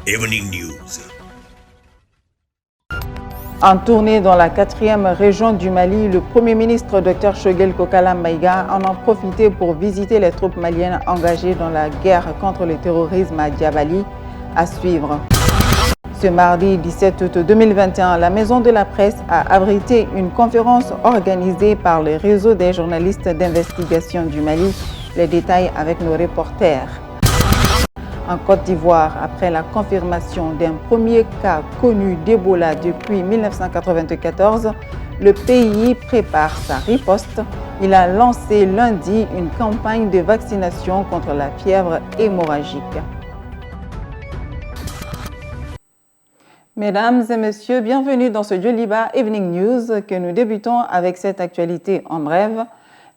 Evening News. En tournée dans la 4e région du Mali, le Premier ministre Dr Choguel Kokala Maïga en a profité pour visiter les troupes maliennes engagées dans la guerre contre le terrorisme à Diabali. À suivre. Ce mardi 17 août 2021, la Maison de la Presse a abrité une conférence organisée par le réseau des journalistes d'investigation du Mali. Les détails avec nos reporters. En Côte d'Ivoire, après la confirmation d'un premier cas connu d'Ebola depuis 1994, le pays prépare sa riposte. Il a lancé lundi une campagne de vaccination contre la fièvre hémorragique. Mesdames et messieurs, bienvenue dans ce Joliba Evening News que nous débutons avec cette actualité en bref.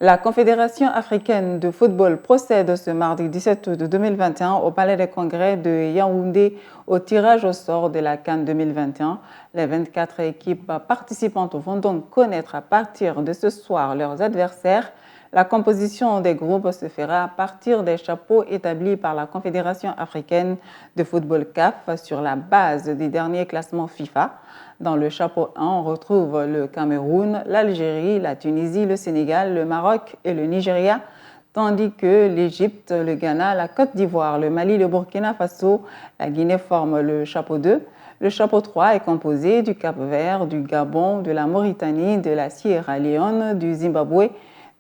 La Confédération africaine de football procède ce mardi 17 août 2021 au Palais des Congrès de Yaoundé au tirage au sort de la CAN 2021. Les 24 équipes participantes vont donc connaître à partir de ce soir leurs adversaires. La composition des groupes se fera à partir des chapeaux établis par la Confédération africaine de football CAF sur la base des derniers classements FIFA. Dans le chapeau 1, on retrouve le Cameroun, l'Algérie, la Tunisie, le Sénégal, le Maroc et le Nigeria, tandis que l'Égypte, le Ghana, la Côte d'Ivoire, le Mali, le Burkina Faso, la Guinée forment le chapeau 2. Le chapeau 3 est composé du Cap-Vert, du Gabon, de la Mauritanie, de la Sierra Leone, du Zimbabwe,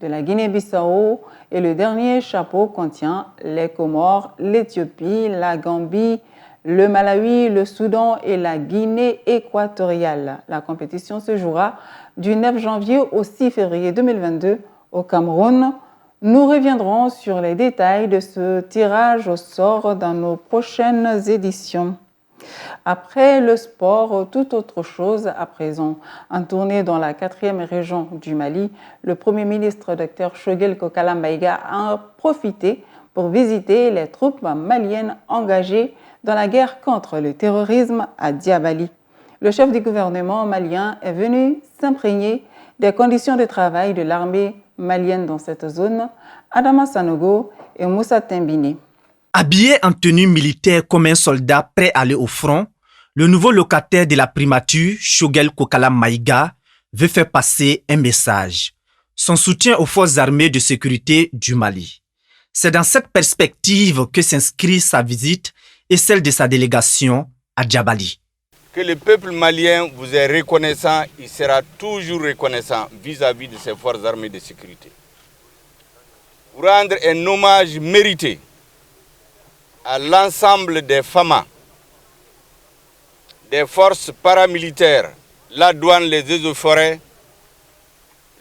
de la Guinée-Bissau, et le dernier chapeau contient les Comores, l'Éthiopie, la Gambie, le Malawi, le Soudan et la Guinée équatoriale. La compétition se jouera du 9 janvier au 6 février 2022 au Cameroun. Nous reviendrons sur les détails de ce tirage au sort dans nos prochaines éditions. Après le sport, tout autre chose à présent. En tournée dans la 4e région du Mali, le Premier ministre Dr Choguel Kokala Maïga a profité pour visiter les troupes maliennes engagées dans la guerre contre le terrorisme à Diabali. Le chef du gouvernement malien est venu s'imprégner des conditions de travail de l'armée malienne dans cette zone. Adama Sanogo et Moussa Tembini. Habillé en tenue militaire comme un soldat prêt à aller au front, le nouveau locataire de la primature, Choguel Kokala Maïga, veut faire passer un message. Son soutien aux forces armées de sécurité du Mali. C'est dans cette perspective que s'inscrit sa visite et celle de sa délégation à Diabali. Que le peuple malien vous est reconnaissant, il sera toujours reconnaissant vis-à-vis de ses forces armées de sécurité. Pour rendre un hommage mérité à l'ensemble des FAMA, des forces paramilitaires, la douane, les eaux-forêts,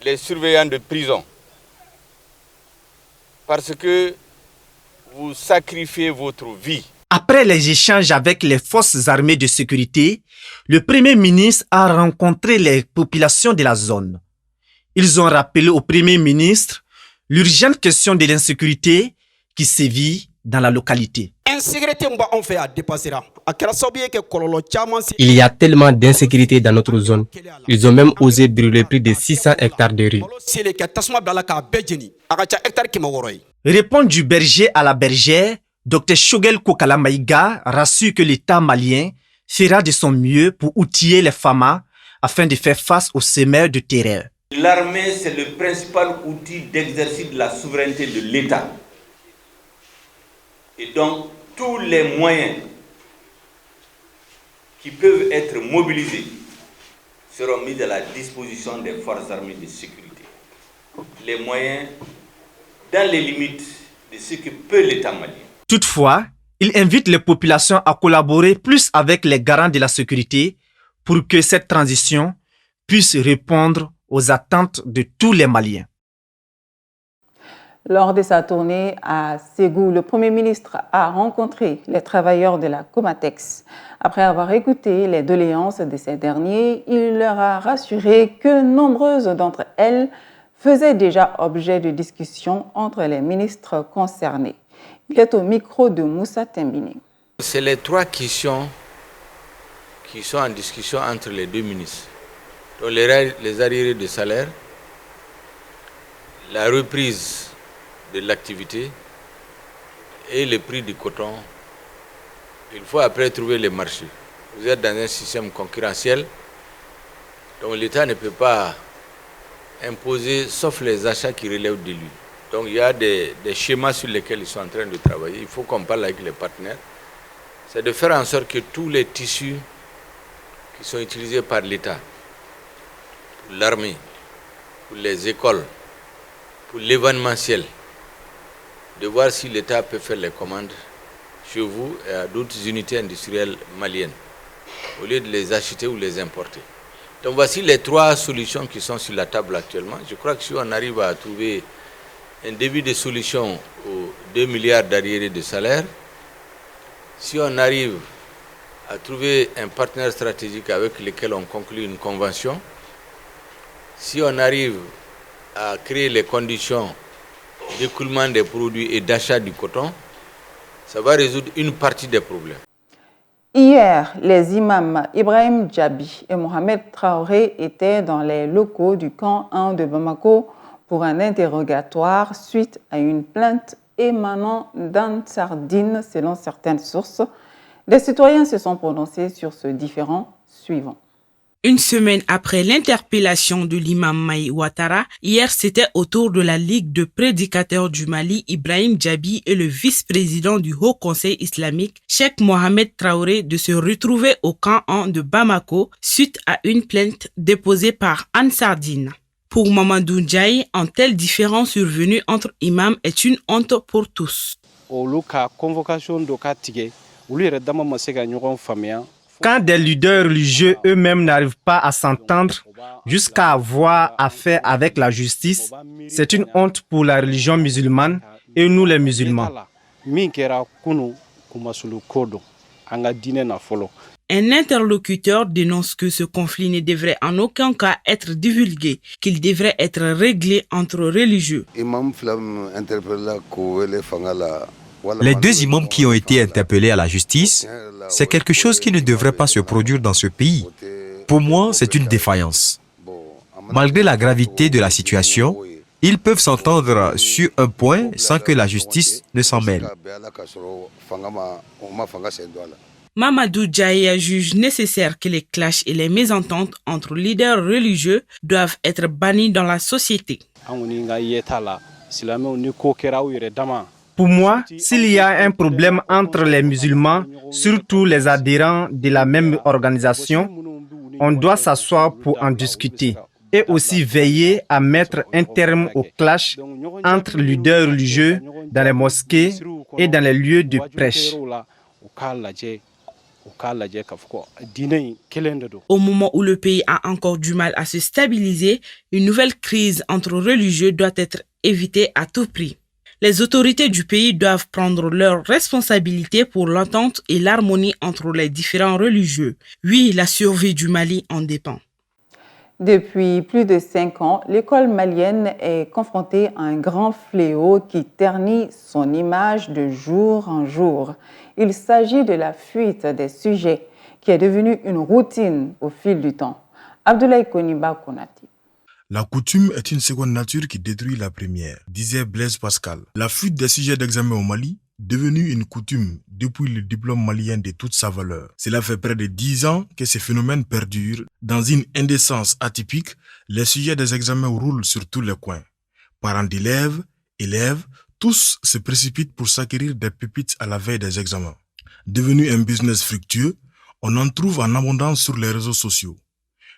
les surveillants de prison. Parce que vous sacrifiez votre vie. Après les échanges avec les forces armées de sécurité, le Premier ministre a rencontré les populations de la zone. Ils ont rappelé au Premier ministre l'urgente question de l'insécurité qui sévit dans la localité. Il y a tellement d'insécurité dans notre zone. Ils ont même osé brûler plus de 600 hectares de riz. Répond du berger à la bergère, Dr Choguel Kokala Maïga rassure que l'État malien fera de son mieux pour outiller les FAMA afin de faire face aux semeurs de terreur. L'armée, c'est le principal outil d'exercice de la souveraineté de l'État. Et donc, tous les moyens qui peuvent être mobilisés seront mis à la disposition des forces armées de sécurité. Les moyens dans les limites de ce que peut l'État malien. Toutefois, il invite les populations à collaborer plus avec les garants de la sécurité pour que cette transition puisse répondre aux attentes de tous les Maliens. Lors de sa tournée à Ségou, le Premier ministre a rencontré les travailleurs de la Comatex. Après avoir écouté les doléances de ces derniers, il leur a rassuré que nombreuses d'entre elles faisaient déjà objet de discussion entre les ministres concernés. Il est au micro de Moussa Tembini. C'est les 3 questions qui sont en discussion entre les 2 ministres. Donc les arriérés de salaire, la reprise de l'activité et le prix du coton Il faut après trouver les marchés. Vous êtes dans un système concurrentiel, donc l'État ne peut pas imposer, sauf les achats qui relèvent de lui. Donc il y a des schémas sur lesquels ils sont en train de travailler. Il faut qu'on parle avec les partenaires. C'est de faire en sorte que tous les tissus qui sont utilisés par l'État, pour l'armée, pour les écoles, pour l'événementiel, de voir si l'État peut faire les commandes chez vous et à d'autres unités industrielles maliennes, au lieu de les acheter ou les importer. Donc voici les 3 solutions qui sont sur la table actuellement. Je crois que si on arrive à trouver un début de solution aux 2 milliards d'arriérés de salaire, si on arrive à trouver un partenaire stratégique avec lequel on conclut une convention, si on arrive à créer les conditions d'écoulement des produits et d'achat du coton, ça va résoudre une partie des problèmes. Hier, les imams Ibrahim Djabi et Mohamed Traoré étaient dans les locaux du camp 1 de Bamako pour un interrogatoire suite à une plainte émanant d'Ansardine selon certaines sources. Des citoyens se sont prononcés sur ce différend suivant. Une semaine après l'interpellation de l'imam Maï Ouattara, hier c'était au tour de la Ligue de prédicateurs du Mali, Ibrahim Djabi, et le vice-président du Haut Conseil islamique, Cheikh Mohamed Traoré, de se retrouver au camp 1 de Bamako suite à une plainte déposée par Ansardine. Pour Mamadou Ndiaye, un tel différend survenu entre imams est une honte pour tous. Quand des leaders religieux eux-mêmes n'arrivent pas à s'entendre jusqu'à avoir affaire avec la justice, c'est une honte pour la religion musulmane et nous les musulmans. Un interlocuteur dénonce que ce conflit ne devrait en aucun cas être divulgué, qu'il devrait être réglé entre religieux. Les 2 imams qui ont été interpellés à la justice, c'est quelque chose qui ne devrait pas se produire dans ce pays. Pour moi, c'est une défaillance. Malgré la gravité de la situation, ils peuvent s'entendre sur un point sans que la justice ne s'en mêle. Mamadou Djaïa juge nécessaire que les clashs et les mésententes entre leaders religieux doivent être bannis dans la société. Pour moi, s'il y a un problème entre les musulmans, surtout les adhérents de la même organisation, on doit s'asseoir pour en discuter et aussi veiller à mettre un terme au clash entre leaders religieux dans les mosquées et dans les lieux de prêche. Au moment où le pays a encore du mal à se stabiliser, une nouvelle crise entre religieux doit être évitée à tout prix. Les autorités du pays doivent prendre leurs responsabilités pour l'entente et l'harmonie entre les différents religieux. Oui, la survie du Mali en dépend. Depuis plus de 5 ans, l'école malienne est confrontée à un grand fléau qui ternit son image de jour en jour. Il s'agit de la fuite des sujets qui est devenue une routine au fil du temps. Abdoulaye Koniba Konati. La coutume est une seconde nature qui détruit la première, disait Blaise Pascal. La fuite des sujets d'examen au Mali, devenue une coutume depuis le diplôme malien de toute sa valeur. Cela fait près de 10 ans que ce phénomène perdure. Dans une indécence atypique, les sujets des examens roulent sur tous les coins. Parents d'élèves, élèves, tous se précipitent pour s'acquérir des pépites à la veille des examens. Devenu un business fructueux, on en trouve en abondance sur les réseaux sociaux.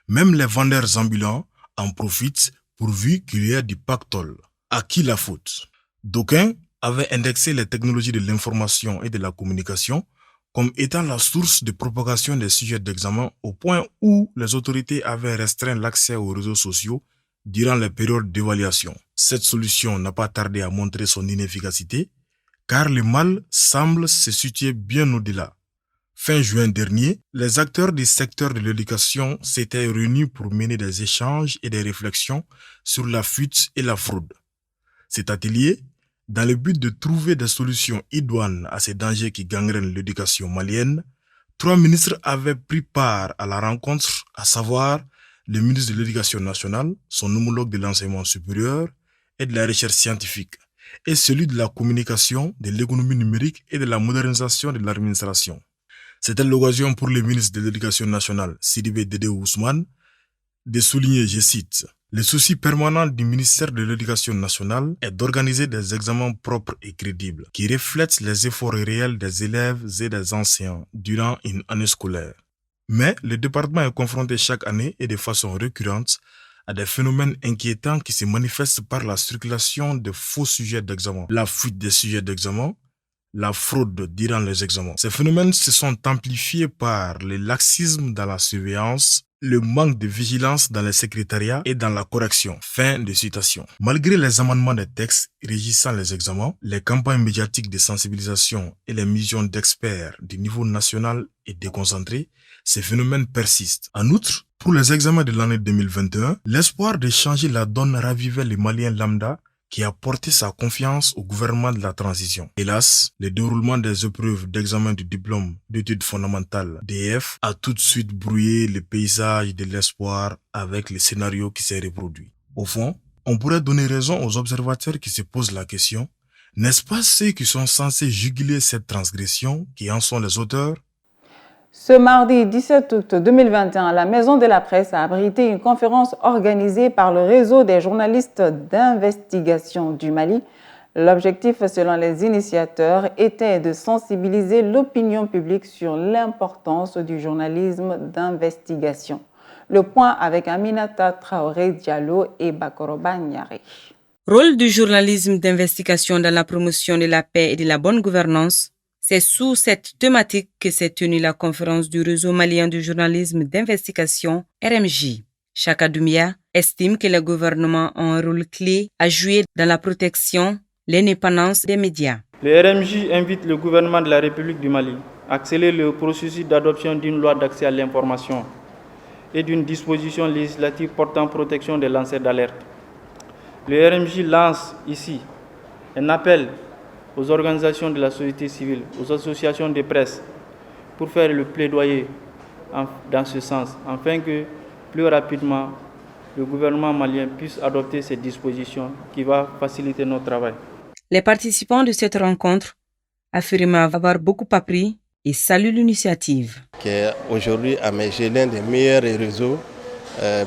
Même les vendeurs ambulants en profitent pourvu qu'il y ait du pactole. À qui la faute? D'aucuns avaient indexé les technologies de l'information et de la communication comme étant la source de propagation des sujets d'examen au point où les autorités avaient restreint l'accès aux réseaux sociaux durant les périodes d'évaluation. Cette solution n'a pas tardé à montrer son inefficacité car le mal semble se situer bien au-delà. Fin juin dernier, les acteurs du secteur de l'éducation s'étaient réunis pour mener des échanges et des réflexions sur la fuite et la fraude. Cet atelier, dans le but de trouver des solutions idoines à ces dangers qui gangrènent l'éducation malienne, 3 ministres avaient pris part à la rencontre, à savoir le ministre de l'Éducation nationale, son homologue de l'enseignement supérieur et de la recherche scientifique, et celui de la communication, de l'économie numérique et de la modernisation de l'administration. C'était l'occasion pour le ministre de l'Éducation nationale, Sidibé Dédé Ousmane, de souligner, je cite, « Le souci permanent du ministère de l'Éducation nationale est d'organiser des examens propres et crédibles qui reflètent les efforts réels des élèves et des enseignants durant une année scolaire. » Mais le département est confronté chaque année et de façon récurrente à des phénomènes inquiétants qui se manifestent par la circulation de faux sujets d'examen, la fuite des sujets d'examen, la fraude durant les examens. Ces phénomènes se sont amplifiés par le laxisme dans la surveillance, le manque de vigilance dans les secrétariats et dans la correction. Fin de citation. Malgré les amendements des textes régissant les examens, les campagnes médiatiques de sensibilisation et les missions d'experts du niveau national et déconcentré, ces phénomènes persistent. En outre, pour les examens de l'année 2021, l'espoir de changer la donne ravivait les Maliens lambda qui a porté sa confiance au gouvernement de la transition. Hélas, le déroulement des épreuves d'examen du diplôme d'études fondamentales DEF a tout de suite brouillé le paysage de l'espoir avec le scénario qui s'est reproduit. Au fond, on pourrait donner raison aux observateurs qui se posent la question, n'est-ce pas ceux qui sont censés juguler cette transgression qui en sont les auteurs? Ce mardi 17 août 2021, la Maison de la Presse a abrité une conférence organisée par le réseau des journalistes d'investigation du Mali. L'objectif, selon les initiateurs, était de sensibiliser l'opinion publique sur l'importance du journalisme d'investigation. Le point avec Aminata Traoré Diallo et Bakoroba Nyari. Rôle du journalisme d'investigation dans la promotion de la paix et de la bonne gouvernance. C'est sous cette thématique que s'est tenue la conférence du réseau malien du journalisme d'investigation, RMJ. Chaka Doumbia estime que le gouvernement a un rôle clé à jouer dans la protection, l'indépendance des médias. Le RMJ invite le gouvernement de la République du Mali à accélérer le processus d'adoption d'une loi d'accès à l'information et d'une disposition législative portant protection des lanceurs d'alerte. Le RMJ lance ici un appel aux organisations de la société civile, aux associations de presse, pour faire le plaidoyer dans ce sens, afin que plus rapidement le gouvernement malien puisse adopter ces dispositions qui vont faciliter notre travail. Les participants de cette rencontre affirment avoir beaucoup appris et saluent l'initiative. Aujourd'hui, AMG est l'un des meilleurs réseaux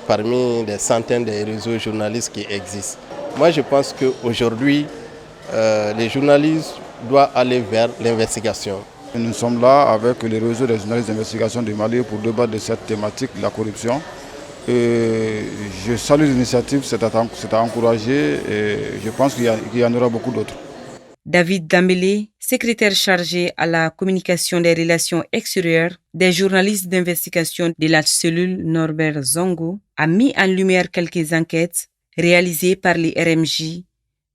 parmi des centaines de réseaux journalistes qui existent. Moi, je pense qu'aujourd'hui, les journalistes doivent aller vers l'investigation. Nous sommes là avec le réseau des journalistes d'investigation du Mali pour débattre de cette thématique, la corruption. Et je salue l'initiative, c'est à encourager et je pense qu'il y en aura beaucoup d'autres. David Dambélé, secrétaire chargé à la communication des relations extérieures des journalistes d'investigation de la cellule Norbert Zongo, a mis en lumière quelques enquêtes réalisées par les RMJ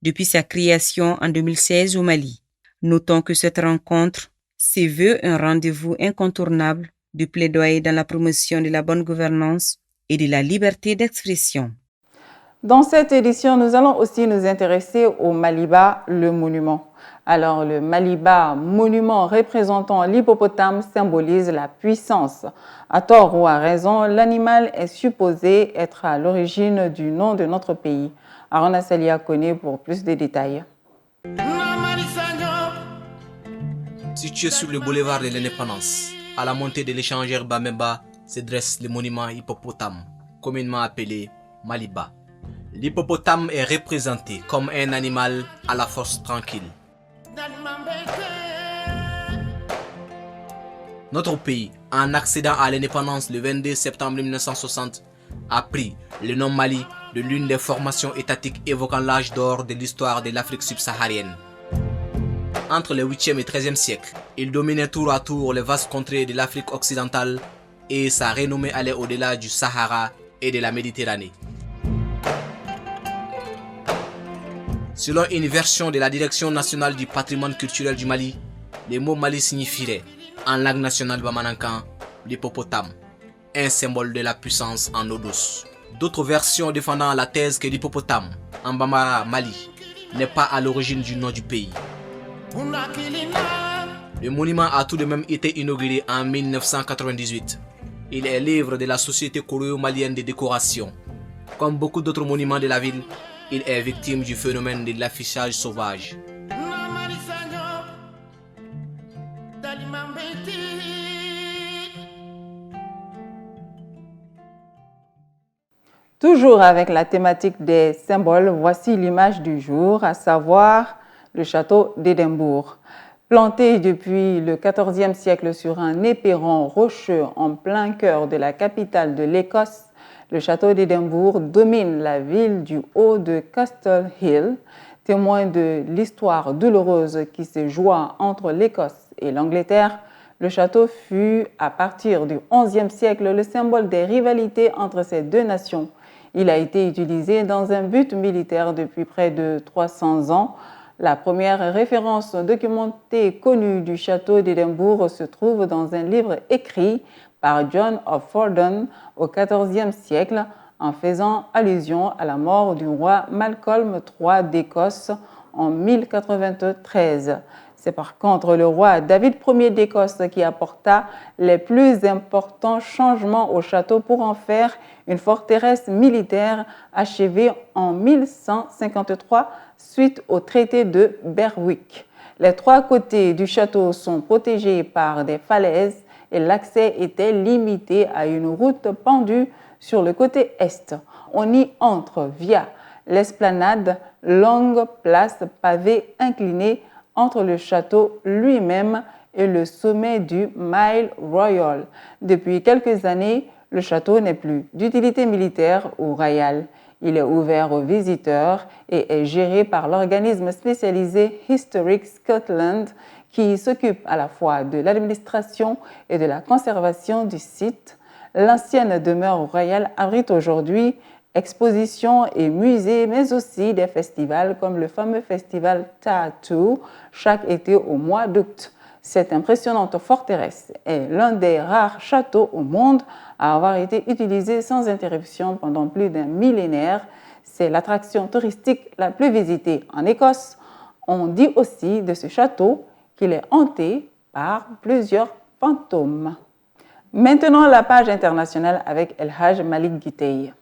depuis sa création en 2016 au Mali. Notons que cette rencontre se veut un rendez-vous incontournable de plaidoyer dans la promotion de la bonne gouvernance et de la liberté d'expression. Dans cette édition, nous allons aussi nous intéresser au Maliba, le monument. Alors, le Maliba, monument représentant l'hippopotame, symbolise la puissance. À tort ou à raison, l'animal est supposé être à l'origine du nom de notre pays. Arona Salia connaît pour plus de détails. Situé sur le boulevard de l'Indépendance, à la montée de l'échangeur Bameba, se dresse le monument hippopotame, communément appelé Maliba. L'hippopotame est représenté comme un animal à la force tranquille. Notre pays, en accédant à l'indépendance le 22 septembre 1960, a pris le nom Mali de l'une des formations étatiques évoquant l'âge d'or de l'histoire de l'Afrique subsaharienne. Entre le 8e et 13e siècle, il dominait tour à tour les vastes contrées de l'Afrique occidentale et sa renommée allait au-delà du Sahara et de la Méditerranée. Selon une version de la Direction nationale du patrimoine culturel du Mali, le mot Mali signifierait, en langue nationale bamanankan, l'hippopotame, un symbole de la puissance en eau douce. D'autres versions défendant la thèse que l'hippopotame, en Bambara, Mali, n'est pas à l'origine du nom du pays. Le monument a tout de même été inauguré en 1998. Il est l'œuvre de la Société coréo-malienne de décoration. Comme beaucoup d'autres monuments de la ville, il est victime du phénomène de l'affichage sauvage. Toujours avec la thématique des symboles, voici l'image du jour, à savoir le château d'Édimbourg. Planté depuis le XIVe siècle sur un éperon rocheux en plein cœur de la capitale de l'Écosse, le château d'Édimbourg domine la ville du haut de Castle Hill, témoin de l'histoire douloureuse qui se joua entre l'Écosse et l'Angleterre. Le château fut, à partir du XIe siècle, le symbole des rivalités entre ces deux nations. Il a été utilisé dans un but militaire depuis près de 300 ans. La première référence documentée connue du château d'Édimbourg se trouve dans un livre écrit par John of Fordun au XIVe siècle, en faisant allusion à la mort du roi Malcolm III d'Écosse en 1093. C'est par contre le roi David Ier d'Écosse qui apporta les plus importants changements au château pour en faire une forteresse militaire achevée en 1153 suite au traité de Berwick. Les trois côtés du château sont protégés par des falaises et l'accès était limité à une route pendue sur le côté est. On y entre via l'esplanade, longue place pavée inclinée entre le château lui-même et le sommet du Mile Royal. Depuis quelques années, le château n'est plus d'utilité militaire ou royale. Il est ouvert aux visiteurs et est géré par l'organisme spécialisé Historic Scotland qui s'occupe à la fois de l'administration et de la conservation du site. L'ancienne demeure royale abrite aujourd'hui expositions et musées, mais aussi des festivals comme le fameux festival Tattoo chaque été au mois d'août. Cette impressionnante forteresse est l'un des rares châteaux au monde à avoir été utilisé sans interruption pendant plus d'un millénaire. C'est l'attraction touristique la plus visitée en Écosse. On dit aussi de ce château qu'il est hanté par plusieurs fantômes. Maintenant, la page internationale avec El Haj Malik Guitei.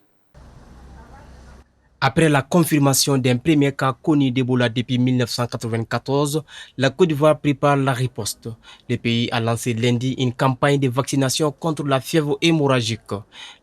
Après la confirmation d'un premier cas connu d'Ebola depuis 1994, la Côte d'Ivoire prépare la riposte. Le pays a lancé lundi une campagne de vaccination contre la fièvre hémorragique.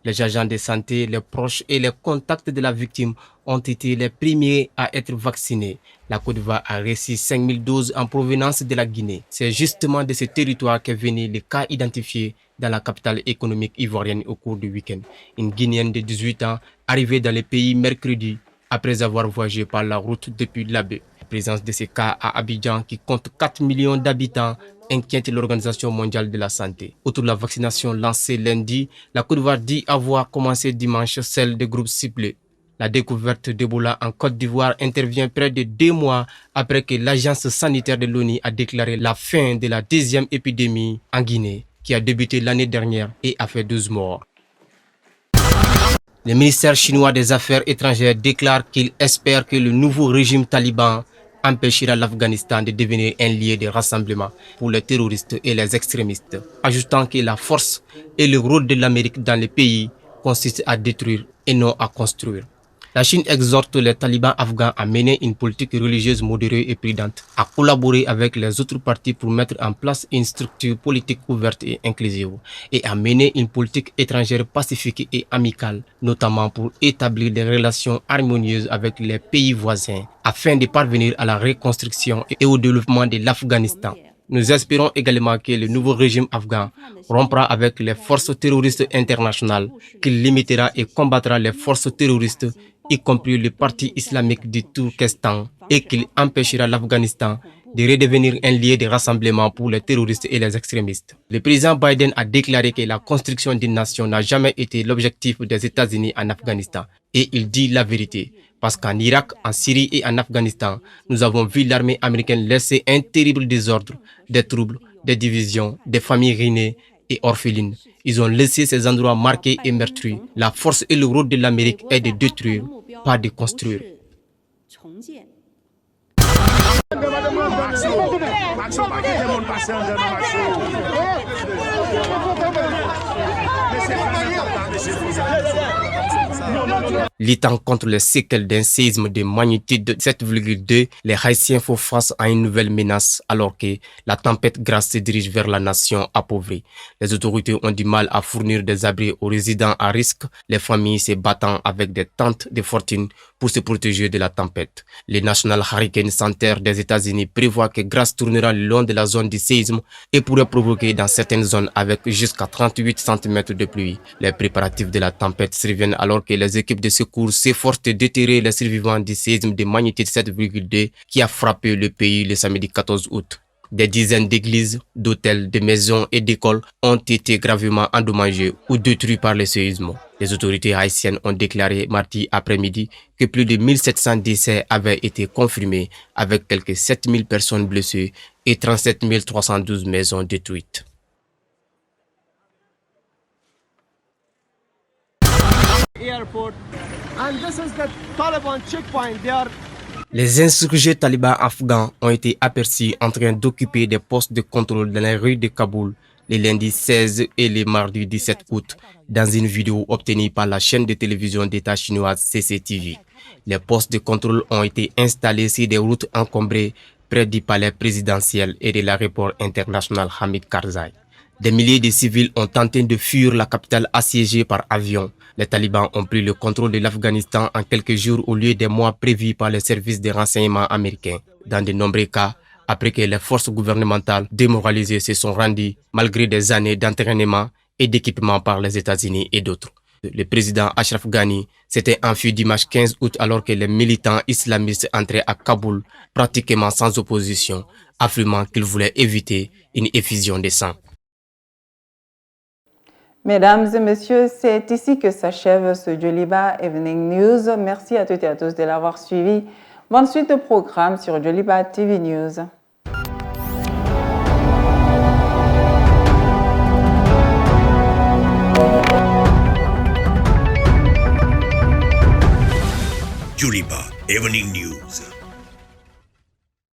Les agents de santé, les proches et les contacts de la victime ont été les premiers à être vaccinés. La Côte d'Ivoire a reçu 5000 doses en provenance de la Guinée. C'est justement de ce territoire qu'est venu les cas identifiés dans la capitale économique ivoirienne au cours du week-end. Une Guinéenne de 18 ans arrivée dans le pays mercredi après avoir voyagé par la route depuis l'Abbé. La présence de ces cas à Abidjan, qui compte 4 millions d'habitants, inquiète l'Organisation mondiale de la santé. Outre la vaccination lancée lundi, la Côte d'Ivoire dit avoir commencé dimanche celle de groupes ciblés. La découverte d'Ebola en Côte d'Ivoire intervient près de 2 mois après que l'Agence sanitaire de l'ONU a déclaré la fin de la deuxième épidémie en Guinée, qui a débuté l'année dernière et a fait 12 morts. Le ministère chinois des Affaires étrangères déclare qu'il espère que le nouveau régime taliban empêchera l'Afghanistan de devenir un lieu de rassemblement pour les terroristes et les extrémistes, ajoutant que la force et le rôle de l'Amérique dans le pays consistent à détruire et non à construire. La Chine exhorte les talibans afghans à mener une politique religieuse modérée et prudente, à collaborer avec les autres partis pour mettre en place une structure politique ouverte et inclusive, et à mener une politique étrangère pacifique et amicale, notamment pour établir des relations harmonieuses avec les pays voisins, afin de parvenir à la reconstruction et au développement de l'Afghanistan. Nous espérons également que le nouveau régime afghan rompra avec les forces terroristes internationales, qu'il limitera et combattra les forces terroristes, y compris le parti islamique du Turkestan, et qu'il empêchera l'Afghanistan de redevenir un lieu de rassemblement pour les terroristes et les extrémistes. Le président Biden a déclaré que la construction d'une nation n'a jamais été l'objectif des États-Unis en Afghanistan. Et il dit la vérité. Parce qu'en Irak, en Syrie et en Afghanistan, nous avons vu l'armée américaine laisser un terrible désordre, des troubles, des divisions, des familles ruinées et orphelines. Ils ont laissé ces endroits marqués et meurtris. La force et le rôle de l'Amérique est de détruire, pas de construire. Luttant contre les séquelles d'un séisme de magnitude de 7,2, les Haïtiens font face à une nouvelle menace alors que la tempête Grace se dirige vers la nation appauvrie. Les autorités ont du mal à fournir des abris aux résidents à risque, les familles se battant avec des tentes de fortune pour se protéger de la tempête. Le National Hurricane Center des États-Unis prévoit que Grace tournera le long de la zone du séisme et pourrait provoquer dans certaines zones avec jusqu'à 38 cm de pluie. Les préparatifs de la tempête surviennent alors que les équipes de secours s'efforcent de déterrer les survivants du séisme de magnitude 7,2 qui a frappé le pays le samedi 14 août. Des dizaines d'églises, d'hôtels, de maisons et d'écoles ont été gravement endommagées ou détruites par le séisme. Les autorités haïtiennes ont déclaré mardi après-midi que plus de 1700 décès avaient été confirmés avec quelques 7000 personnes blessées et 37 312 maisons détruites. Les insurgés talibans afghans ont été aperçus en train d'occuper des postes de contrôle dans les rues de Kaboul les lundis 16 et les mardis 17 août, dans une vidéo obtenue par la chaîne de télévision d'État chinoise CCTV. Les postes de contrôle ont été installés sur des routes encombrées près du palais présidentiel et de l'aéroport international Hamid Karzai. Des milliers de civils ont tenté de fuir la capitale assiégée par avion. Les talibans ont pris le contrôle de l'Afghanistan en quelques jours au lieu des mois prévus par les services de renseignement américains. Dans de nombreux cas, après que les forces gouvernementales démoralisées se sont rendues malgré des années d'entraînement et d'équipement par les États-Unis et d'autres. Le président Ashraf Ghani s'était enfui dimanche 15 août alors que les militants islamistes entraient à Kaboul pratiquement sans opposition, affirmant qu'ils voulaient éviter une effusion de sang. Mesdames et messieurs, c'est ici que s'achève ce Joliba Evening News. Merci à toutes et à tous de l'avoir suivi. Bonne suite de programme sur Joliba TV News. Joliba Evening News.